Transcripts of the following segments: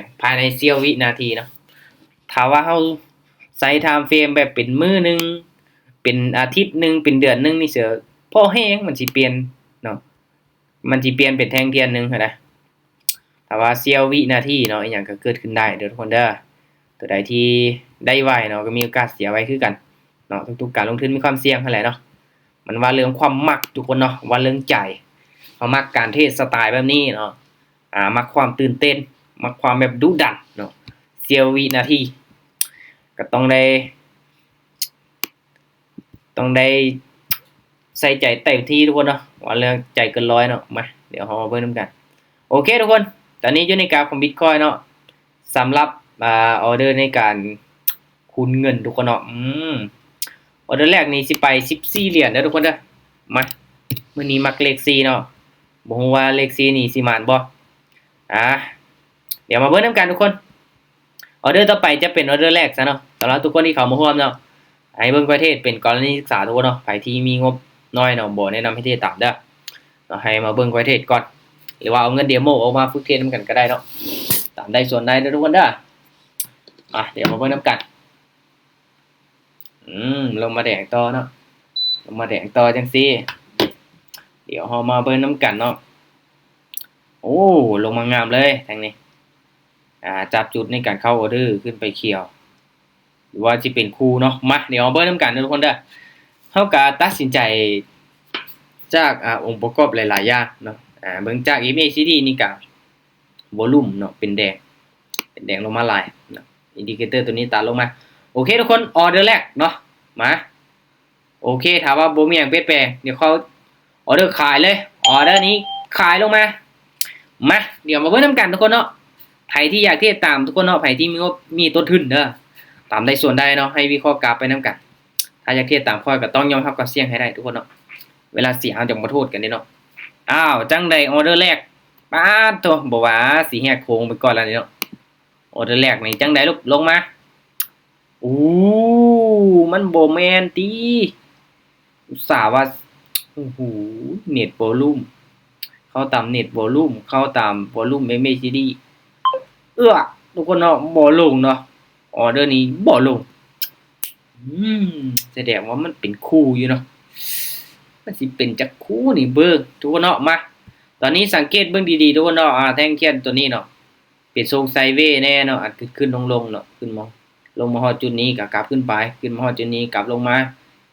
งภายในเสี้ยววินาทีเนาะถ้าว่าเฮาใส่ไทม์เฟรมแบบเป็นมื้อหนึงเป็นอาทิตย์หนึงเป็นเดือนหนึงนี่เสือพอแฮงมันสิเปลี่ยนเนาะมันสิเปลี่ยนเป็นแท่งเทียนหนึงหั้นนะถ้าว่าเสี้ยววินาทีเนาะอิหยังก็เกิดขึ้นได้เด้อทุกคนเด้อตัวใดที่ได้ไวเนาะก็มีโอกาสเสียไวคือกันเนาะทุกๆการลงทุนมีความเสี่ยงนั่นแหละเนาะมันว่าเรื่องความมักทุกคนเนาะว่าเรื่องใจเฮามักการเทรดสไตล์แบบนี้เนาะมักความตื่นเต้นมักความแบบดุดันเนาะเสี้ยววินาทีก็ต้องได้ใส่ใจเต็มที่ทุกคนเนาะว่าเรื่องใจเกินร้อยเนาะมาเดี๋ยวเรามาเบิ่งนำกันโอเคทุกคนตอนนี้อยู่ในกราฟของ Bitcoin เนาะสำหรับออเดอร์ในการคูณเงินทุกคนเนาะออเดอร์แรกนี่สิไป14เหรียญเด้อทุกคนเด้อมามื้อนี้มักเลข4เนาะบ่ฮู้ว่าเลข4นี่สิมานบ่เดี๋ยวมาเบิ่งนำกันทุกคนออเดอร์ต่อไปจะเป็นออเดอร์แรกซะเนาะสำหรับทุกคนที่เข้ามาร่วมเนาะให้เบิ่งประเทศเป็นกรณีศึกษาทุกคนเนาะใครที่มีงบน้อยเนาะบ่แนะนำให้เทรดตามเด้อเนาะให้มาเบิ่งประเทศก่อนหรือว่าเอาเงินเดโมออกมาฝึกเทรดนำกันก็ได้เนาะตามได้ส่วนใดเด้อทุกคนเด้อเดี๋ยวมาเบิ่งนำกันลงมาแดงต่อเนาะลงมาแดงต่อจังซี่เดี๋ยวเฮามาเบิ่งนำกันเนาะโอ้ลงมางามเลยทางนี้จับจุดในการเข้าออเดอร์ขึ้นไปเขียวหรือว่าจะเป็นคู่เนาะมาเดี๋ยวเบิ่งนำกันทุกคนเด้อเฮาก็ตัดสินใจจากองค์ประกอบหลายๆอย่างเนาะเบิ่งจาก MACD นี่ก็วอลุ่มเนาะเป็นแดงลงมาหลายเนาะอินดิเคเตอร์ตัวนี้ตัดลงมาโอเคทุกคนออเดอร์แรกเนาะมาโอเคถามว่าบ่มีหยังเปลี่ยนแปลงเดี๋ยวเขาออเดอร์ขายเลยออเดอร์นี้ขายลงมาเดี๋ยวมาเบิ่งนำกันทุกคนเนาะไผที่อยากเทรดตามทุกคนเนาะไผที่มีต้นทุนเด้อตามได้ส่วนได้เนาะให้วิเคราะห์กราฟไปนำกันถ้าอยากเทรดตามค่อยก็ต้องยอมรับกับเสี่ยงให้ได้ทุกคนเนาะเวลาเสี่ยงเอาจะบ่โทษกันเด้เนาะจังได๋ออเดอร์แรกป๊าดโตบ่ว่าสิแหกโค้งไปก่อนแล้วนี่เนาะออเดอร์แรกนี่จังได๋ลูกลงมามันบ่แม่นติอุตส่าห์ว่าโอ้โหเน็ตวอลุ่มเข้าตามเน็ตวอลุ่มเข้าตามวอลุ่ม MACD ทุกคนเนาะบ่ลงเนาะออเดอร์นี้บ่ลงแสดงว่ามันเป็นคู่อยู่เนาะมันสิเป็นจักคู่นี่เบิ่งทุกคนเนาะมาตอนนี้สังเกตเบิ่งดีๆทุกคนเนาะแท่งเทียนตัวนี้เนาะเป็นทรงไซด์เวย์แน่เนาะอาจขึ้นลงเนาะขึ้นมาลงมาฮอดจุดนี้ก็กลับขึ้นไปขึ้นมาฮอดจุดนี้กลับลงมา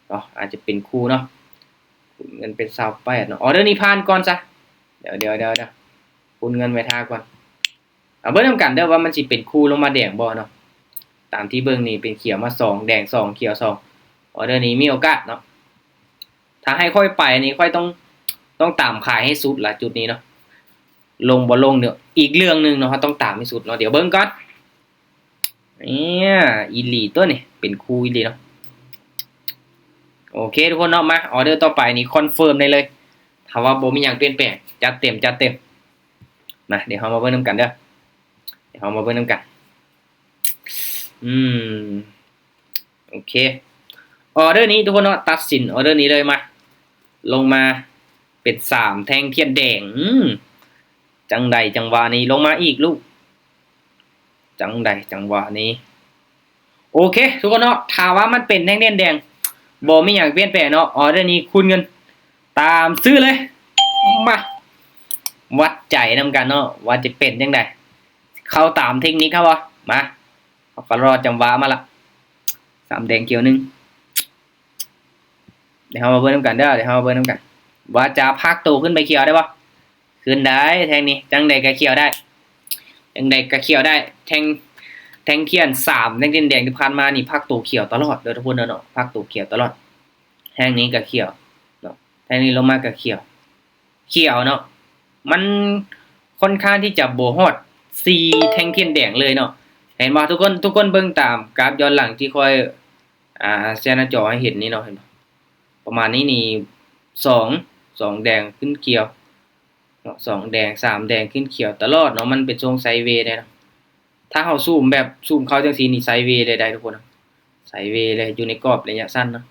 เนาะอาจจะเป็นคู่เนาะเงินเป็น28เนาะออเดอร์นี้ผ่านก่อนซะเดี๋ยวคูณเงินไว้ท่าก่อนเบิ่งนำกันเด้อว่ามันสิเป็นคู่ลงมาแดงบ่เนาะตามที่เบิ่งนี่เป็นเขียวมา2แดง2เขียว2ออเดอร์นี้มีโอกาสเนาะถ้าให้ค่อยไปนี่ค่อยต้องตามขายให้สุดล่ะจุดนี้เนาะลงบ่ลงเดี๋ยวอีกเรื่องนึงเนาะต้องตามให้สุดเนาะเดี๋ยวเบิ่งก่อนอีหลีตัวนี่เป็นคู่อีหลีเนาะโอเคทุกคนเนาะมาออเดอร์ต่อไปนี่คอนเฟิร์มได้เลยถ้าว่าบ่มีหยังเปลี่ยนแปลงจัดเต็มมาเดี๋ยวเฮามาเบิ่งนำกันเด้อเดี๋ยวเฮามาเบิ่งนำกันโอเคออเดอร์นี้ทุกคนเนาะตัดสินออเดอร์นี้เลยมาลงมาเป็น3แท่งเทียนแดงจังใดจังหวะนี้ลงมาอีกลูกจังใดจังหวะนี้โอเคทุกคนเนาะถ้าว่ามันเป็นแท่งเทียนแดงบ่มีหยังเปลี่ยนแปลงเนาะออเดอร์นี้คูณเงินตามซื้อเลยมาวัดใจนำกันเนาะว่าจะเป็นจังไดเข้าตามเทคนิคครับบ่มาเขาก็รอจังหวะมาละ3แดงเขียว1เดี๋ยวเฮามาเบิ่งนำกันเด้อเดี๋ยวเฮามาเบิ่งนำกันว่าจะพักโตขึ้นไปเขียวได้บ่ขึ้นได้แทงนี้จังได๋ก็เขียวได้จังได๋ก็เขียวได้แทงเทียน3แท่งแดงที่ผ่านมานี่พักโตเขียวตลอดเด้อทุกคนเนาะพักโตเขียวตลอดแท่งนี้ก็เขียวเนาะแท่งนี้ลงมาก็เขียวเนาะมันค่อนข้างที่จะบ่ฮอด4แท่งเทียนแดงเลยเนาะเห็นบ่ทุกคนเบิ่งตามกราฟย้อนหลังที่ค่อยแชร์หน้าจอให้เห็นนี่เนาะเห็นบ่ประมาณนี้นี่2แดงขึ้นเขียวเนาะ2แดง3แดงขึ้นเขียวตลอดเนาะมันเป็นทรงไซด์เวย์เนาะถ้าเฮาซูมเข้าจังซี่นี่ไซด์เวย์เลยได้ทุกคนนะไซด์เวย์เลยอยู่ในกรอบระยะสั้นเนาะ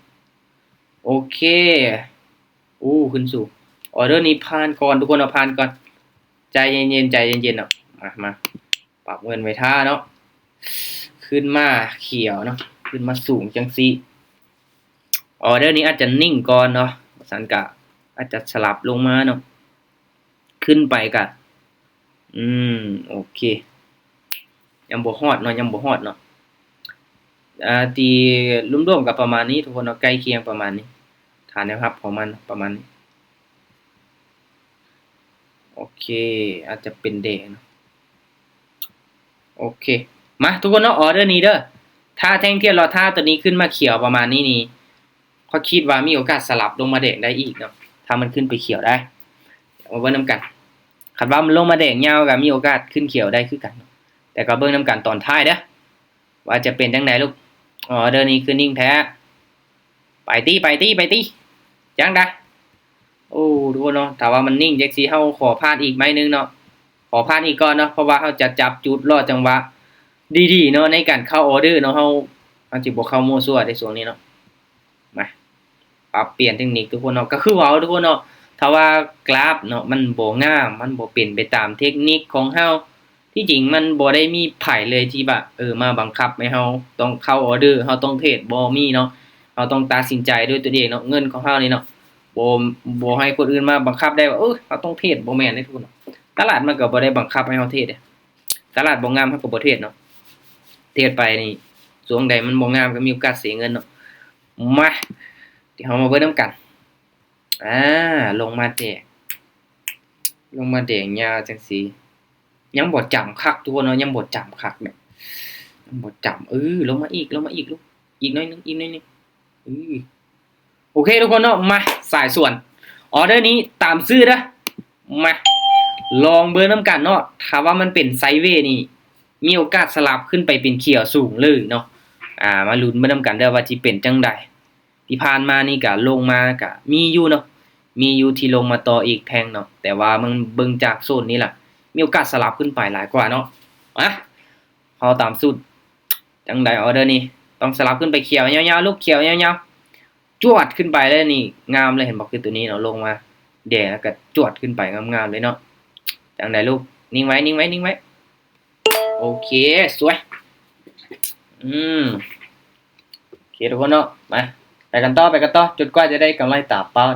โอเคขึ้นสู่ออเดอร์นี้ผ่านก่อนทุกคนเอาผ่านก่อนใจเย็นๆเนาะมา ปรับเงินไว้ท่าเนาะขึ้นมาเขียวเนาะขึ้นมาสูงจังซี่ออเดอร์นี้อาจจะนิ่งก่อนเนาะสันกะอาจจะสลับลงมาเนาะขึ้นไปกะโอเคยังบ่ฮอดเนาะยังบ่ฮอดเนาะตีรวมๆกับประมาณนี้ทุกคนเนาะใกล้เคียงประมาณนี้ฐานแนวรับของมันประมาณนี้โอเคอาจจะเป็นเดย์เนาะโอเคมาทุกคนเนาะออเดอร์นี้เด้อถ้าแท่งเทียนรอท่าตัวนี้ขึ้นมาเขียวประมาณนี้นี่เขาคิดว่ามีโอกาสสลับลงมาแดงได้อีกเนาะถ้ามันขึ้นไปเขียวได้มาเบิ่งนำกันคันว่ามันลงมาแดงยาวก็มีโอกาสขึ้นเขียวได้คือกันแต่ก็เบิ่งนำกันตอนท้ายเด้อว่าจะเป็นจังไดลูกออเดอร์นี้คือนิ่งแท้ไปตี้จังได้โอ้ทุกคนเนาะถ้าว่ามันนิ่งจังซี่เฮาขอพลาดอีกไม้นึงเนาะขอพลาดอีกก่อนเนาะเพราะว่าเฮาจะจับจุดรอจังหวะดีๆเนาะในการเข้าออเดอร์เนาะเฮาสิบ่เข้ามั่วซั่วในช่วงนี้เนาะมาปรับเปลี่ยนเทคนิคทุกคนเนาะก็คือว่าทุกคนเนาะถ้าว่ากราฟเนาะมันบ่งามมันบ่เป็นไปตามเทคนิคของเฮาที่จริงมันบ่ได้มีไผเลยที่ว่ามาบังคับให้เฮาต้องเข้าออเดอร์เฮาต้องเทรดบ่มีเนาะเฮาต้องตัดสินใจด้วยตัวเองเนาะเงินของเฮานี่เนาะบ่ให้คนอื่นมาบังคับได้ว่าเฮาต้องเทรดบ่แม่นเด้ทุกคนตลาดมันก็บ่ได้บังคับให้เฮาเทรดเด้ตลาดบ่งามเฮาก็บ่เทรดเนาะเทรดไปนี่ช่วงใดมันบ่งามก็มีโอกาสเสียเงินเนาะมาเดี๋ยวเฮามาเบิ่งนำกันลงมาแดงยาวจังซี่ยังบ่จำคักทุกคนเนาะยังบ่จำคักเนี่ยยังบ่จำลงมาอีกลูกอีกหน่อยนึงโอเคทุกคนเนาะมาสายส่วนออเดอร์นี้ตามชื่อเด้อมาลองเบิ่งนำกันเนาะถ้าว่ามันเป็นไซด์เวย์นี่มีโอกาสสลับขึ้นไปเป็นเขียวสูงเลยเนาะมาลุ้นเบิ่งนำกันเด้อว่าสิเป็นจังได๋ที่ผ่านมานี่ก็ลงมาก็มีอยู่เนาะมีอยู่ที่ลงมาต่ออีกแทงเนาะแต่ว่ามันเบิ่งจากโซนนี้ล่ะมีโอกาสสลับขึ้นไปหลายกว่าเนาะเฮาตามสูตรจังได๋ออเดอร์นี้ต้องสลับขึ้นไปเขียวยาวๆลูกเขียวยาวๆจวดขึ้นไปเลยนี่งามเลยเห็นบ่คือตัวนี้เนาะลงมาแดงแล้วก็จวดขึ้นไปงามๆเลยเนาะจังได๋ลูกนิ่งไว้โอเคสวยโอเคทุกคนเนาะมาไปกันต่อจนกว่าจะได้กำไรตามเป้า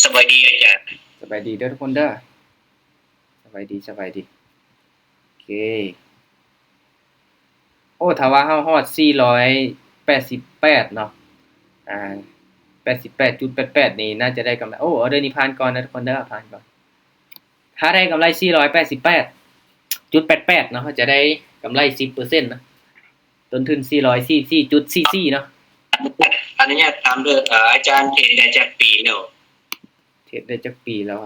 สบายดีอาจารย์สบายดีเด้อทุกคนเด้อสบายดีโอเคโอ้ถ้าว่าเฮาฮอด488เนาะ88.88นี่น่าจะได้กำไรออเดอร์นี้ผ่านก่อนนะทุกคนเด้อผ่านก่อนถ้าได้กำไร488.88เนาะจะได้กำไร 10% นะต้นทุน444.44เนาะอนุญาตถามด้วยอาจารย์เทรดได้จักปีแล้วเทรดได้จักปีแล้ว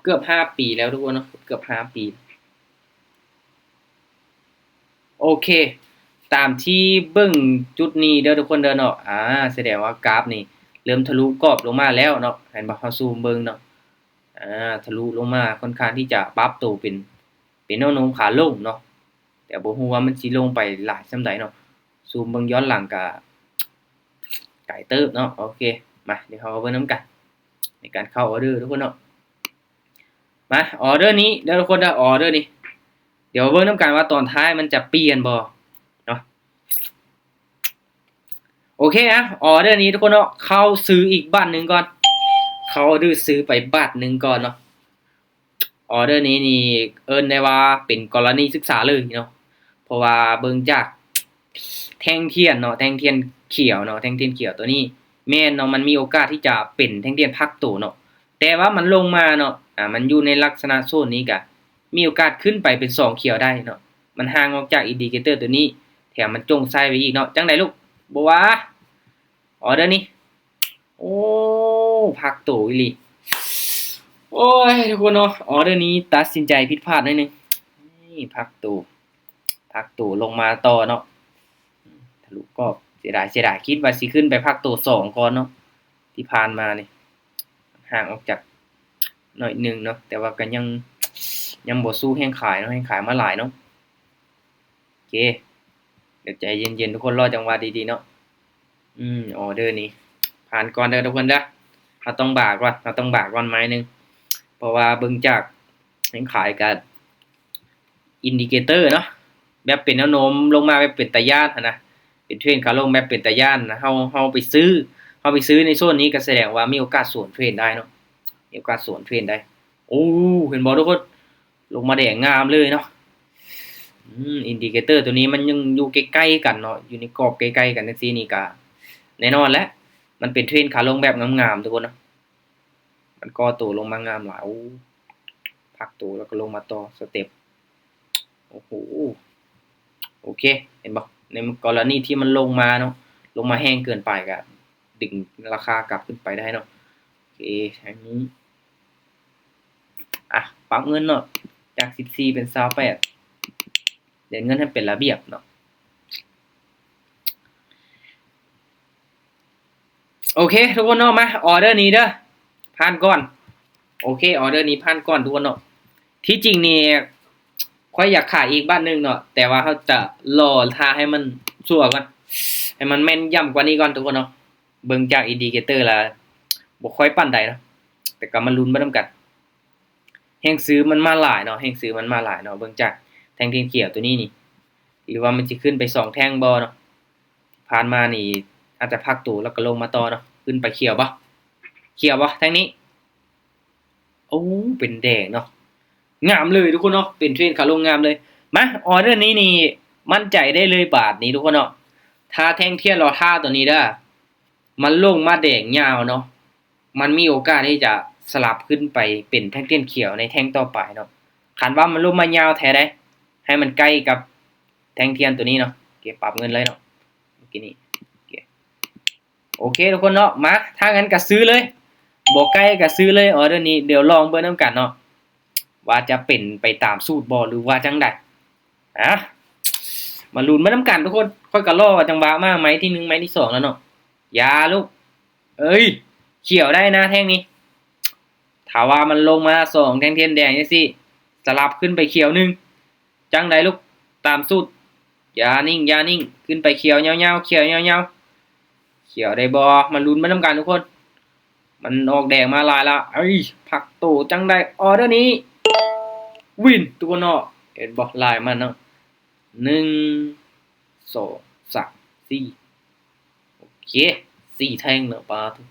เกือบ5ปีแล้วทุกคนเนาะเกือบ5ปีโอเคตามที่เบิ่งจุดนี้เด้อทุกคนเด้อเนาะแสดงว่ากราฟนี่เริ่มทะลุกรอบลงมาแล้วเนาะเห็นบ่เฮาซูมเบิ่งเนาะทะลุลงมาค่อนข้างที่จะปรับตัวเป็นแนวโน้มขาลงเนาะแต่บ่ฮู้ว่ามันสิลงไปหลายส่ำใดเนาะซูมเบิ่งย้อนหลังก็ไกลเติบเนาะโอเคมาเดี๋ยวเฮามาเบิ่งนำกันในการเข้าออเดอร์ทุกคนเนาะมาออเดอร์นี้เด้อทุกคนเด้อออเดอร์นี้เดี๋ยวเบิ่งนำกันว่าตอนท้ายมันจะเปลี่ยนบ่เนาะโอเคออเดอร์นี้ทุกคนเนาะเข้าซื้ออีกบาทนึงก่อนเขาออเดอร์ซื้อไปบาทนึงก่อนเนาะออเดอร์นี้นี่เอิ้นได้ว่าเป็นกรณีศึกษาเลยเนาะเพราะว่าเบิ่งจากแท่งเทียนเนาะแท่งเทียนเขียวเนาะแท่งเทียนเขียวตัวนี้แม่นเนาะมันมีโอกาสที่จะเป็นแท่งเทียนพักตัวเนาะแต่ว่ามันลงมาเนาะมันอยู่ในลักษณะโซนนี้ก็มีโอกาสขึ้นไปเป็น2เขียวได้เนาะมันห่างออกจากอินดิเคเตอร์ตัวนี้แถมมันจงไส้ไว้อีกเนาะจังได๋ลูกบ่ว่าออเดอร์นี้โอ้พักตัวอีหลีโอ้ยทุกคนเนาะออเดอร์นี้ตัดสินใจผิดพลาดหน่อยนึงนี่พักตัวลงมาต่อเนาะทะลุก็เสียดายคิดว่าสิขึ้นไปพักตัว2ก่อนเนาะที่ผ่านมานี่ห่างออกจากหน่อยนึงเนาะแต่ว่าก็ยังบ่สู้แฮงขายเนาะแฮงขายมาหลายเนาะโอเคเดี๋ยวใจเย็นๆทุกคนรอจังหวะดีๆเนาะออเดอร์นี้ผ่านก่อนเด้อทุกคนเด้อเราต้องบากก่อนไม้นึงเพราะว่าเบิ่งจาก ยังขายกับอินดิเคเตอร์เนาะแบบเป็นแนวโน้มลงมาแบบเป็นตะย่านนะเป็นเทรนขาลงแบบเป็นตะย่านนะเฮาไปซื้อในโซนนี้ก็แสดงว่ามีโอกาสสวนเทรนได้เนาะมีโอกาสสวนเทรนได้โอ้เห็นบ่ทุกคนลงมาแดงงามเลยเนาะอินดิเคเตอร์ตัวนี้มันยังอยู่ใกล้ๆกันเนาะอยู่ในกรอบใกล้ๆกันจังซี่นี่ก็แน่นอนแล้วมันเป็นเทรนขาลงแบบงามๆทุกคนเนาะมันก่อตัวลงมางามหลายพักตัวแล้วก็ลงมาต่อสเต็ปโอ้โหโอเคเห็นบ่ในกรณีที่มันลงมาเนาะลงมาแห้งเกินไปก็ดึงราคากลับขึ้นไปได้เนาะโอเคทางนี้ปรับเงินเนาะจาก14เป็น28เดี๋ยวเงินให้เป็นระเบียบเนาะโอเคทุกคนเนาะมาออเดอร์นี้เด้อผ่านก่อนโอเคออเดอร์นี้ผ่านก่อนทุกคนเนาะที่จริงนี่ค่อยอยากขายอีกบ้านนึงเนาะแต่ว่าเขาจะรอท่าให้มันชัวร์ก่อนให้มันแม่นยำกว่านี้ก่อนทุกคนเนาะเบิ่งจากอินดิเคเตอร์แล้วบ่ค่อยปานใดเนาะแต่ก็มาลุ้นไปนํกันแห่งซื้อมันมาหลายเนาะแห่งซื้อมันมาหลายเนาะเบิ่งจากแท่งเขียวตัวนี้นี่หรือว่ามันสิขึ้นไป2แท่งบ่เนาะผ่านมานี่อาจจะพักตัวแล้วก็ลงมาต่อเนาะขึ้นไปเขียวบ่แท่งนี้โอ้เป็นแดงเนาะงามเลยทุกคนเนาะเป็นเทรนขาลงงามเลยมาออเดอร์นี้นี่มั่นใจได้เลยบาทนี้ทุกคนเนาะถ้าแท่งเทียนรอท่าตัวนี้เด้อมันลงมาแดงยาวเนาะมันมีโอกาสที่จะสลับขึ้นไปเป็นแท่งเทียนเขียวในแท่งต่อไปเนาะคันว่ามันลงมายาวแท้ได้ให้มันใกล้กับแท่งเทียนตัวนี้เนาะเก็บปรับเงินเลยเนาะเมื่อกี้นี้โอเคทุกคนเนาะมาถ้างั้นก็ซื้อเลยบ่ใกล้ก็ซื้อเลยออเดอร์นี้เดี๋ยวลองเบิ่งนำกันเนาะว่าจะเป็นไปตามสูตรบ่หรือว่าจังได๋มาลุ้นมานํกันทุกคนค่อยก็รอว่าจังหวะมาไม้ที่1ไม้ที่2แล้วเนาะอย่าลูกเอ้ยเขียวได้นะแท่งนี้ถ้าว่ามันลงมา2แท่งเทียนแดงจังซี่สลับขึ้นไปเขียว1จังไดลูกตามสูตรอย่านิ่งขึ้นไปเขียวยาวๆเขียวยาวๆเขียวได้บ่มาลุ้นมานํกันทุกคนมันออกแดงมาหลายแล้วเอ้ยผักโตจังไดออเดอร์นี้วินทุกคนเนาะเห็นบ่ลายมันเนาะ1 2 3 4โอเค4แท่งเนาะปลาทุก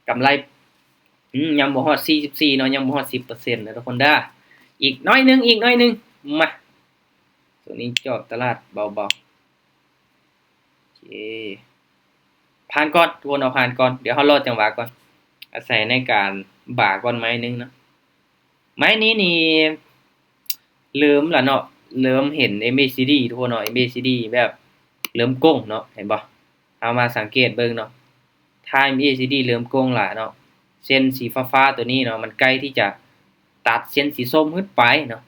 กำไรยังบ่ฮอด44เนาะยังบ่ฮอด 10% นะทุกคนเด้ออีกน้อยนึงมาตัวนี้จอดตลาดเบาๆโอเคผ่านก่อนทุกคนเอาผ่านก่อนเดี๋ยวเฮารอจังหวะก่อนอาศัยในการบ่าก่อนไม้นึงเนาะไม้นี้นี่เริ่มแล้วเนาะเริ่มเห็น MACD ทุกคนเนาะ MACD แบบเริ่มโก้งเนาะเห็นบ่เอามาสังเกตเบิ่งเนาะถ้า MACD เริ่มโก้งล่ะเนาะเส้นสีฟ้าๆตัวนี้เนาะมันใกล้ที่จะตัดเส้นสีส้มขึ้นไปเนาะ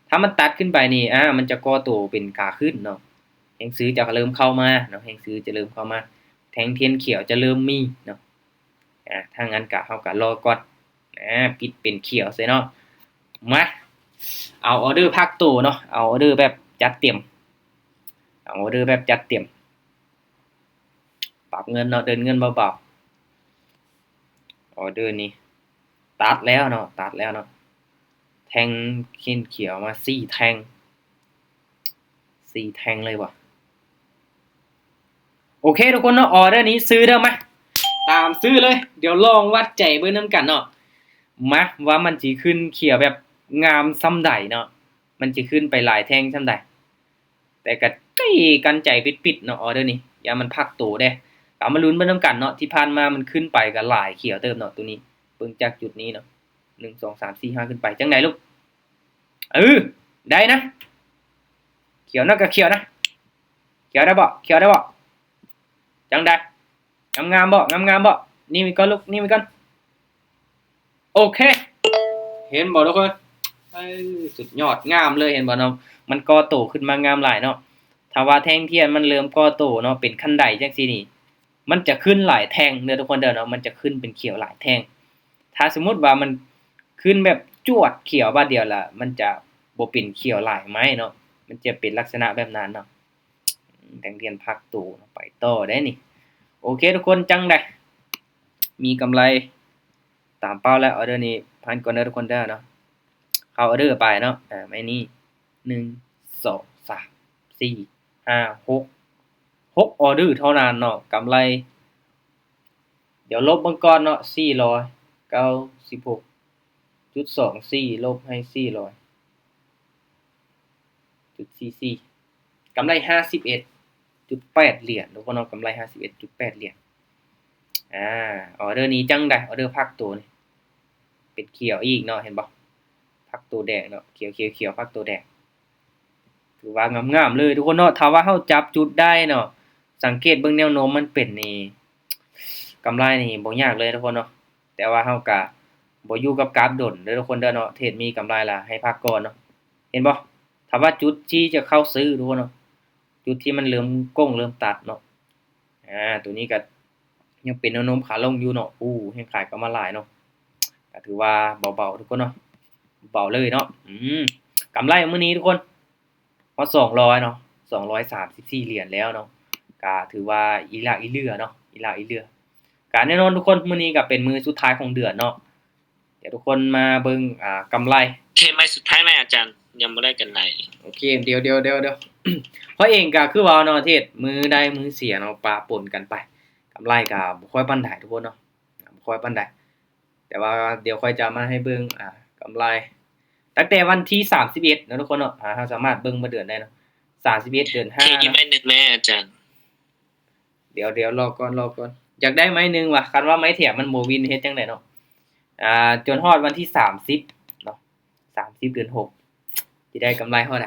ถ้ามันตัดขึ้นไปนี่มันจะก่อตัวเป็นขาขึ้นเนาะแห่งซื้อจะเริ่มเข้ามาเนาะแห่งซื้อจะเริ่มเข้ามาแทงเทียนเขียวจะเริ่มมีเนาะถ้างั้นก็เฮาก็รอก่อนปิดเป็นเขียวซะเนาะมาเอาออเดอร์ภาคโตเนาะเอาออเดอร์แบบจัดเต็มเอาออเดอร์แบบจัดเต็มปรับเงินเนาะเดินเงินเบาๆออเดอร์นี้ตัดแล้วเนาะแทงเขียวมา4แทงเลยว่ะโอเคทุกคนเนาะออเดอร์นี้ซื้อเด้อมาตามซื้อเลยเดี๋ยวลองวัดใจเบิ่งนำกันเนาะมาว่ามันสิขึ้นเขียวแบบงามส่ำใดเนาะมันสิขึ้นไปหลายแท่งส่ำใดแต่ก็ใกล้กันใจปิดๆเนาะออเดอร์นี้อย่ามันพักโตเด้ก็มาลุ้นเบิ่งนำกันเนาะที่ผ่านมามันขึ้นไปก็หลายเขียวเติมเนาะตัวนี้เบิ่งจากจุดนี้เนาะ1 2 3 4 5ขึ้นไปจังได๋ลูกได้นะเขียวนะก็เขียวนะเขียวได้บ่จังได๋งามๆบ่นี่มีก่อนลูกนี่มีก่อนโอเคเห็นบ่ทุกคนสุดยอดงามเลยเห็นบ่เนาะมันก่อโตขึ้นมางามหลายเนาะถ้าว่าแท่งเทียนมันเริ่มก่อโตเนาะเป็นคันไดจังซี่นี่มันจะขึ้นหลายแท่งเด้อทุกคนเด้อเนาะมันจะขึ้นเป็นเขียวหลายแท่งถ้าสมมุติว่ามันขึ้นแบบจวดเขียวบาดเดียวล่ะมันจะบ่เป็นเขียวหลายไม้เนาะมันจะเป็นลักษณะแบบนั้นเนาะแท่งเทียนพักโตไปต่อได้นี่โอเคทุกคนจังได๋มีกำไร ตามเป้าแล้วออเดอร์นี้พันก่อนเด้อทุกคนเด้อเนาะเข้าออเดอร์ไปเนาะไม่นี่1 2 3 4 5 6ออเดอร์เท่านั้นเนาะกำไรเดี๋ยวลบเบิ่งก่อนเนาะ496.24ลบให้400.44กำไร51.8เหรียญทุกคนเนาะกำไร51.8เหรียญออเดอร์นี้จังได๋ออเดอร์ภาคตัวนี่เป็นเขียวอีกเนาะเห็นบ่ภาคตัวแดงเนาะเขียวๆภาคตัวแดงถือว่างามๆเลยทุกคนเนาะถ้าว่าเฮาจับจุดได้เนาะสังเกตเบิ่งแนวโน้มมันเป็นนี่กำไรนี่บ่ยากเลยทุกคนเนาะแต่ว่าเฮาก็บ่อยู่กับกราฟดนเด้อทุกคนเด้อเนาะเทรดมีกำไรล่ะให้พักก่อนเนาะเห็นบ่ถ้าว่าจุดที่จะเข้าซื้อทุกคนเนาะจุดที่มันเริ่มก้งเริ่มตัดเนาะตัวนี้ก็ยังเป็นแนวโน้มขาลงอยู่เนาะแฮงขายก็มาหลายเนาะก็ถือว่าเบาๆทุกคนเนาะเบาเลยเนาะกำไรมื้อนี้ทุกคนพอ200เนาะ234เหรียญแล้วเนาะก็ถือว่าอีหลากอีเหลือเนาะอีหลากอีเหลือก็แน่นอนทุกคนมื้อนี้ก็เป็นมื้อสุดท้ายของเดือนเนาะเดี๋ยวทุกคนมาเบิ่งกำไรเทไม้สุดท้ายไหมอาจารย์ยังบ่ได้กันไหนโอเคเดี๋ยว เพราะเองก็คือว่าเนาะเทศมือได้มือเสียเนาะปะปนกันไปกำไรก็บ่ค่อยปานใดทุกคนเนาะบ่ค่อยปานใดแต่ว่าเดี๋ยวค่อยจะมาให้เบิ่งกำไรตั้งแต่วันที่31เนาะทุกคนเนาะเราสามารถเบิ่งมาเดือนได้เนาะ31เดือน5เทอีกไม้นึงแม่อาจารย์เดี๋ยวรอก่อนอยากได้ไม้นึงว่ะคันว่าไม้แถมมันบ่วินเฮ็ดจังได๋เนาะจนฮอดวันที่30เนาะ30เดือน6สิได้กำไรเท่าใด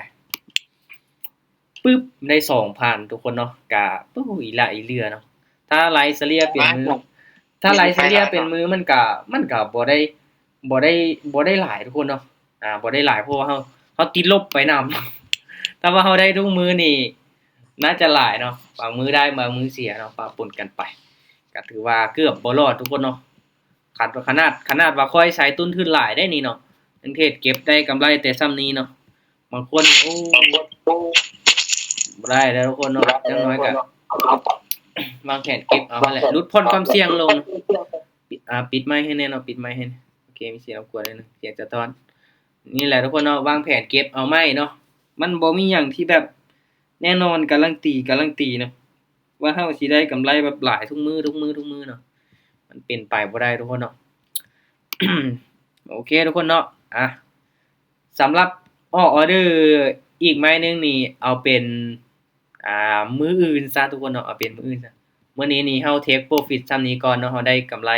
ปึ๊บได้2,000ทุกคนเนาะก็อีหลาอีเหลือเนาะถ้าไลฟ์เฉลี่ยเป็นมื้อถ้าไลฟ์เฉลี่ยเป็นมื้อมันก็บ่ได้หลายทุกคนเนาะบ่ได้หลายเพราะว่าเฮาติดลบไปนำถ้าว่าเฮาได้ทุกมื้อนี่น่าจะหลายเนาะบางมื้อได้บางมื้อเสียเนาะปะปนกันไปก็ถือว่าเกือบบ่รอดทุกคนเนาะขนาดว่าค่อยใช้ต้นทุนหลายได้นี่เนาะจังเทศเก็บได้กำไรแต่ส่ำนี้เนาะบางคนบ่ได้แล้วทุกคนเนาะอย่างน้อยก็วางแผนเก็บเอาหั่นแหละลดผ่อนความเสี่ยงลงปิดไมค์ให้แน่เนาะปิดไมค์ให้โอเคมีเสียงรบกวนนิดนึงเสียงสะท้อนนี่แหละทุกคนเนาะวางแผนเก็บเอาไม้เนาะมันบ่มีหยังที่แบบแน่นอนการันตีเนาะว่าเฮาสิได้กำไรแบบหลายทุกมื้อเนาะมันเป็นไปบ่ได้ทุกคนเนาะ โอเคทุกคนเนาะสำหรับออเดอร์อีกไม้นึงนี่เอาเป็นมื้ออื่นซะทุกคนเนาะเอาเป็นมื้ออื่นซะมื้อนี้นี่เฮาเทคโปรฟิตส่ำนี้ก่อนเนาะเฮาได้กำไร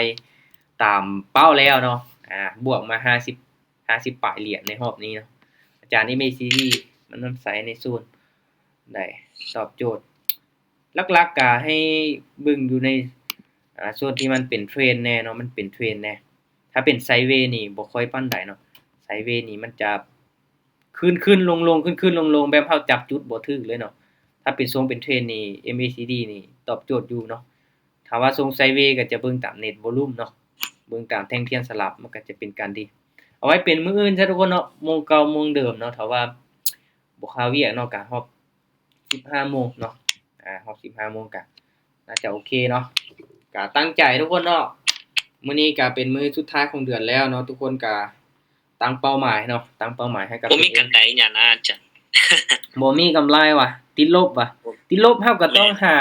ตามเป้าแล้วเนาะบวกมา50ปลายเหรียญในรอบนี้เนาะอาจารย์ MACD มันนำใช้ในส่วนได้ตอบโจทย์หลักๆก็ให้เบิ่งอยู่ในส่วนที่มันเป็นเทรนแน่เนาะมันเป็นเทรนแน่ถ้าเป็นไซด์เวย์นี่บ่ค่อยปานใดเนาะไซด์เวย์นี่มันจะขึ้นๆลงๆขึ้นๆลงๆแบบเฮาจับจุดบ่ถึกเลยเนาะถ้าเป็นทรงเป็นเทรนนี่ MACD นี่ตอบโจทย์อยู่เนาะถ้าว่าทรงไซด์เวย์ก็จะเบิ่งตามเน็ตวอลุ่มเนาะเบิ่งตามแท่งเทียนสลับมันก็จะเป็นการดีเอาไว้เป็นมื้ออื่นซะทุกคนเนาะโมงเก่าโมงเดิมเนาะถ้าว่าบ่คาเวียกเนาะก็ฮอบ15 โมงเนาะฮอบ15 โมงก็น่าจะโอเคเนาะก็ตั้งใจทุกคนเนาะมื้อนี้ก็เป็นมื้อสุดท้ายของเดือนแล้วเนาะทุกคนก็ตั้งเป้าหมายเนาะตั้งเป้าหมายให้กับบ่มีกันไดหยังนะอาจารย์บ่มีกำไรว่ะติดลบเฮาก็ต้องหา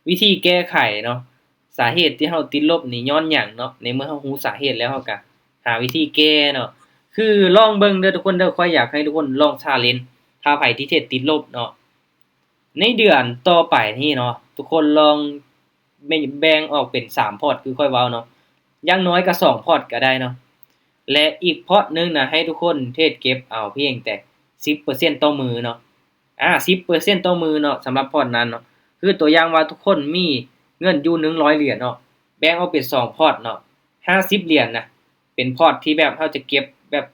วิธีแก้ไขเนาะสาเหตุที่เฮาติดลบนี่ย้อนหยังเนาะในเมื่อเฮารู้สาเหตุแล้วเฮาก็หาวิธีแก้เนาะคือลองเบิ่งเด้อทุกคนเด้อข้อยอยากให้ทุกคนลอง challenge ถ้าไผที่เทรดติดลบเนาะในเดือนต่อไปนี่เนาะทุกคนลองแบ่งออกเป็น3พอร์ตคือค่อยเว้าเนาะอย่างน้อยก็2พอร์ตก็ได้เนาะและอีกพอร์ตนึงน่ะให้ทุกคนเทรดเก็บเอาเพียงแต่10%ต่อมื้อเนาะ10%ต่อมื้อเนาะสำหรับพอร์ตนั้นเนาะคือตัวอย่างว่าทุกคนมีเงินอยู่100เหรียญเนาะแบ่งออกเป็น2พอร์ตเนาะ50เหรียญน่ะเป็นพอร์ตที่แบบเฮาจะเก็บแบบ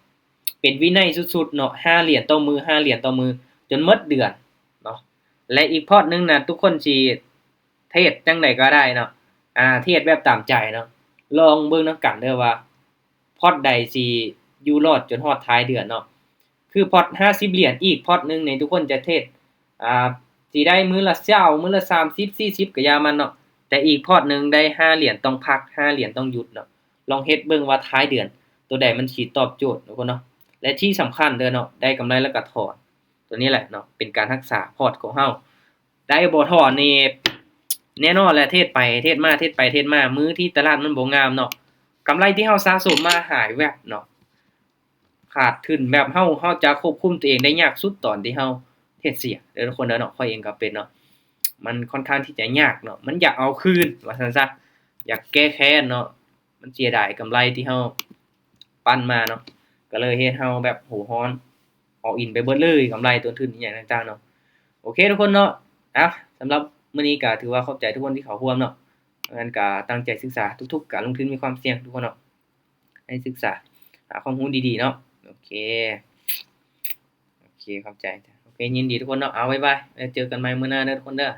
เป็นวินัยสุดๆเนาะ5เหรียญต่อมื้อ5เหรียญต่อมื้อจนหมดเดือนเนาะและอีกพอร์ตนึงน่ะทุกคนสิเทรดจังไดก็ได้เนาะเทรดแบบตามใจเนาะลองเบิ่งนำกันเด้อว่าพอร์ตใดสิอยู่รอดจนฮอดท้ายเดือนเนาะคือพอร์ต50เหรียญอีกพอร์ตนึงนี่ทุกคนจะเทรดสิได้มื้อละ20มื้อละ30 40ก็อย่ามันเนาะแต่อีกพอร์ตนึงได้5เหรียญต้องพัก5เหรียญต้องหยุดเนาะ ลองเฮ็ดเบิ่งว่าท้ายเดือนตัวใดมันสิตอบโจทย์ทุกคนเนาะและที่สำคัญเด้อเนาะได้กำไรแล้วก็ถอนตัวนี้แหละเนาะเป็นการรักษาพอร์ตของเฮาได้บ่ถอนนี่แน่นอนแหละเทศไปเทศมาเทศไปเทศมามื้อที่ตลาดมันบ่งามเนาะกำไรที่เฮาสะสมมาหายแวบเนาะขาดทุนแบบเฮาจะควบคุมตัวเองได้ยากสุดตอนที่เฮาเฮ็ดเสียเด้อทุกคนเด้อเนาะข้อยเองก็เป็นเนาะมันค่อนข้างที่จะยากเนาะมันอยากเอาคืนว่าซั่นซะอยากแก้แค้นเนาะมันเสียดายกำไรที่เฮาปั้นมาเนาะก็เลยเฮ็ดเฮาแบบโหร้อนall in ไปเบิดเลยกำไรต้นทุนอิหยังต่างๆเนาะโอเคทุกคนเนาะสำหรับมื้อนี้ก็ถือว่าขอบใจทุกคนที่เข้าร่วมเนาะงั้นก็ตั้งใจศึกษาทุกๆการลงทุนมีความเสี่ยงทุกคนเนาะให้ศึกษาหาความรู้ดีๆเนาะโอเคเข้าใจโอเคยินดีทุกคนเนาะเอาบ๊ายบายแล้วเจอกันใหม่มื้อหน้าเด้อทุกคนเด้อ